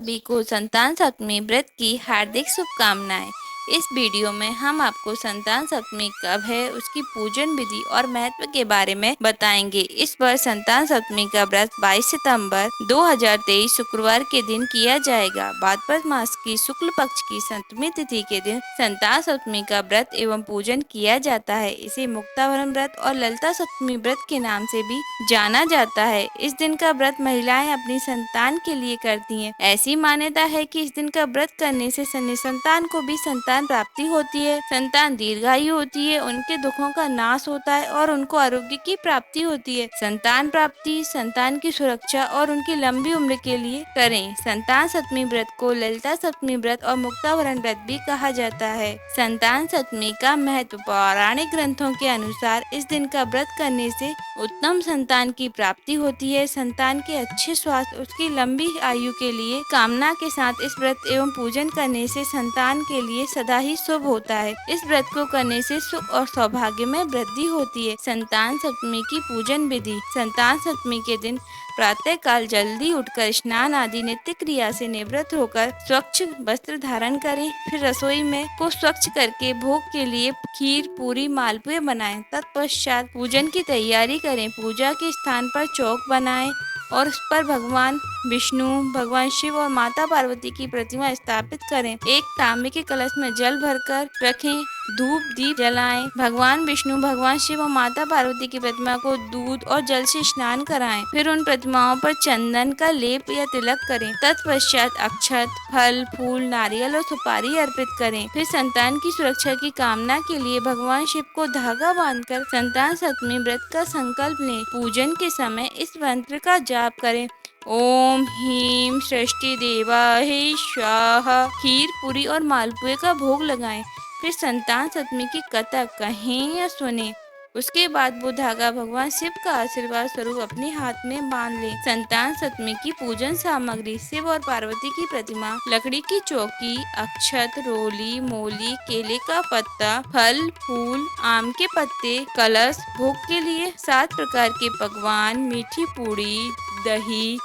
सभी को संतान सप्तमी व्रत की हार्दिक शुभकामनाएं। इस वीडियो में हम आपको संतान सप्तमी कब है, उसकी पूजन विधि और महत्व के बारे में बताएंगे। इस बार संतान सप्तमी का व्रत 22 सितंबर 2023 शुक्रवार के दिन किया जाएगा। भाद्रपद मास की शुक्ल पक्ष की सप्तमी तिथि के दिन संतान सप्तमी का व्रत एवं पूजन किया जाता है। इसे मुक्तावरण व्रत और ललिता सप्तमी व्रत के नाम से भी जाना जाता है। इस दिन का व्रत महिलाएं अपनी संतान के लिए करती हैं। ऐसी मान्यता है कि इस दिन का व्रत करने से संतान को भी संतान प्राप्ति होती है, संतान दीर्घायु होती है, उनके दुखों का नाश होता है और उनको आरोग्य की प्राप्ति होती है। संतान प्राप्ति, संतान की सुरक्षा और उनकी लंबी उम्र के लिए करें। संतान सप्तमी व्रत को ललिता सप्तमी व्रत और मुक्तावरण व्रत भी कहा जाता है। संतान सप्तमी का महत्व पौराणिक ग्रंथों के अनुसार इस दिन का व्रत करने से उत्तम संतान की प्राप्ति होती है। संतान के अच्छे स्वास्थ्य, उसकी लंबी आयु के लिए कामना के साथ इस व्रत एवं पूजन करने से संतान के लिए सदा ही शुभ होता है। इस व्रत को करने से सुख और सौभाग्य में वृद्धि होती है। संतान सप्तमी की पूजन विधि। संतान सप्तमी के दिन प्रातः काल जल्दी उठकर स्नान आदि नित्य क्रिया से निवृत्त होकर स्वच्छ वस्त्र धारण करें। फिर रसोई में को स्वच्छ करके भोग के लिए खीर, पूरी, मालपुए बनाएं। तत्पश्चात पूजन की तैयारी करें। पूजा के स्थान पर चौक बनाएं और उस पर भगवान विष्णु, भगवान शिव और माता पार्वती की प्रतिमा स्थापित करें। एक तांबे के कलश में जल भरकर रखें। धूप दीप जलाएं। भगवान विष्णु, भगवान शिव और माता पार्वती की प्रतिमा को दूध और जल से स्नान कराएं। फिर उन प्रतिमाओं पर चंदन का लेप या तिलक करें। तत्पश्चात अक्षत, फल, फूल, नारियल और सुपारी अर्पित करें। फिर संतान की सुरक्षा की कामना के लिए भगवान शिव को धागा बांधकर संतान सप्तमी व्रत का संकल्प लें। पूजन के समय इस मंत्र का जाप करें। ओम ह्रीं सृष्टि देवाय स्वाहा। खीर, पूरी और मालपुए का भोग लगाएं। फिर संतान सप्तमी की कथा कहें या सुने। उसके बाद वो धागा भगवान शिव का आशीर्वाद स्वरूप अपने हाथ में बांध ले। संतान सप्तमी की पूजन सामग्री। शिव और पार्वती की प्रतिमा, लकड़ी की चौकी, अक्षत, रोली, मोली, केले का पत्ता, फल, फूल, आम के पत्ते, कलश। भोग के लिए 7 प्रकार के पकवान, मीठी पूड़ी, दही,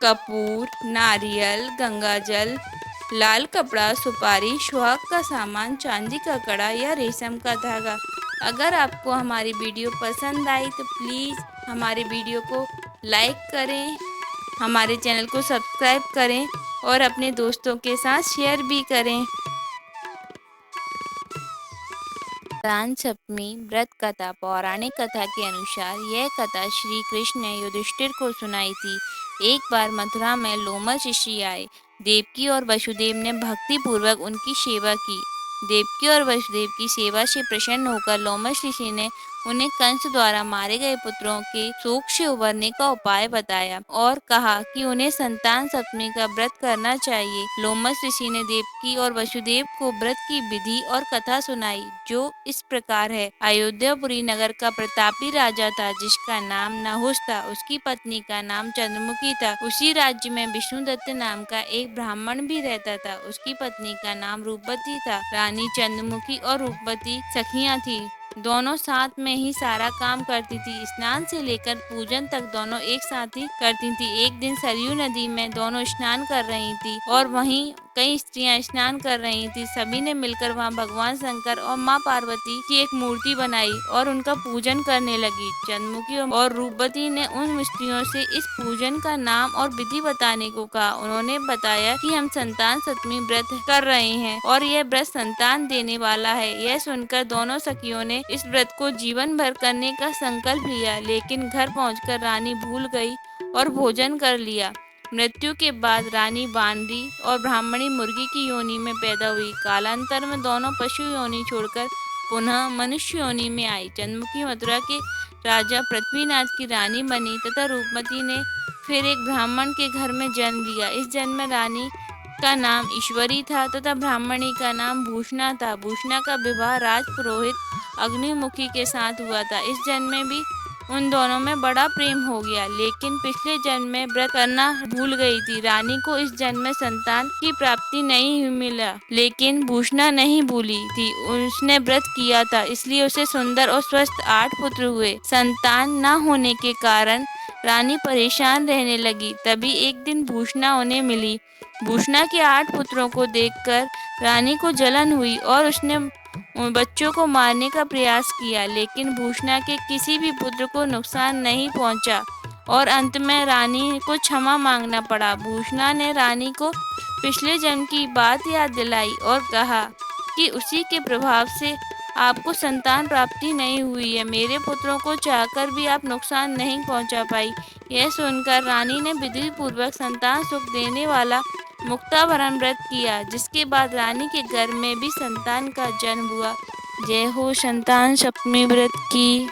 कपूर, नारियल, गंगाजल, लाल कपड़ा, सुपारी, सुहाग का सामान, चांदी का कड़ा या रेशम का धागा। अगर आपको हमारी वीडियो पसंद आई तो प्लीज़ हमारे वीडियो को लाइक करें, हमारे चैनल को सब्सक्राइब करें और अपने दोस्तों के साथ शेयर भी करें। संतान सप्तमी व्रत कथा। पौराणिक कथा के अनुसार यह कथा श्री कृष्ण ने युधिष्ठिर को सुनाई थी। एक बार मथुरा में लोमश ऋषि आए। देवकी और वसुदेव ने भक्ति पूर्वक उनकी सेवा की। देवकी और वसुदेव की सेवा से प्रसन्न होकर लोमश ऋषि ने उन्हें कंस द्वारा मारे गए पुत्रों के शोक से उबरने का उपाय बताया और कहा कि उन्हें संतान सप्तमी का व्रत करना चाहिए। लोमश ऋषि ने देवकी और वसुदेव को व्रत की विधि और कथा सुनाई, जो इस प्रकार है। अयोध्यापुरी नगर का प्रतापी राजा था जिसका नाम नहुष था। उसकी पत्नी का नाम चंद्रमुखी था। उसी राज्य में विष्णुदत्त नाम का एक ब्राह्मण भी रहता था। उसकी पत्नी का नाम रूपवती था। रानी चंद्रमुखी और रूपवती सखियां थी। दोनों साथ में ही सारा काम करती थी। स्नान से लेकर पूजन तक दोनों एक साथ ही करती थी। एक दिन सरयू नदी में दोनों स्नान कर रही थी और वहीं कई स्त्रियां स्नान कर रही थी। सभी ने मिलकर वहां भगवान शंकर और माँ पार्वती की एक मूर्ति बनाई और उनका पूजन करने लगी। चंद्रमुखी और रूपवती ने उन स्त्रियों से इस पूजन का नाम और विधि बताने को कहा। उन्होंने बताया कि हम संतान सप्तमी व्रत कर रहे हैं और यह व्रत संतान देने वाला है। यह सुनकर दोनों सखियों ने इस व्रत को जीवन भर करने का संकल्प लिया, लेकिन घर पहुंचकर रानी भूल गई और भोजन कर लिया। मृत्यु के बाद रानी बानरी और ब्राह्मणी मुर्गी की योनि में पैदा हुई। कालांतर में दोनों पशु योनि छोड़कर पुनः मनुष्य योनि में आई। चंद्रमुखी मथुरा के राजा पृथ्वीनाथ की रानी बनी तथा रूपमती ने फिर एक ब्राह्मण के घर में जन्म लिया। इस जन्म में रानी का नाम ईश्वरी था तथा ब्राह्मणी का नाम भूषणा था। भूषणा का विवाह राजपुरोहित अग्निमुखी के साथ हुआ था। इस जन्म में भी उन दोनों में बड़ा प्रेम हो गया, लेकिन पिछले जन्म में व्रत करना भूल गई थी। रानी को इस जन्म में संतान की प्राप्ति नहीं मिला, लेकिन भूषणा नहीं भूली थी। उसने व्रत किया था, इसलिए उसे सुंदर और स्वस्थ 8 पुत्र हुए। संतान न होने के कारण रानी परेशान रहने लगी। तभी एक दिन भूषणा उन्हें मिली भूषणा के 8 पुत्रों को देखकर रानी को जलन हुई और उसने बच्चों को मारने का प्रयास किया, लेकिन भूषणा के किसी भी पुत्र को नुकसान नहीं पहुंचा और अंत में रानी को क्षमा मांगना पड़ा। भूषणा ने रानी को पिछले जन्म की बात याद दिलाई और कहा कि उसी के प्रभाव से आपको संतान प्राप्ति नहीं हुई है। मेरे पुत्रों को चाहकर भी आप नुकसान नहीं पहुंचा पाई। यह सुनकर रानी ने विधि पूर्वक संतान सुख देने वाला मुक्ताभरण व्रत किया, जिसके बाद रानी के गर्भ में भी संतान का जन्म हुआ। जय हो संतान सप्तमी व्रत की।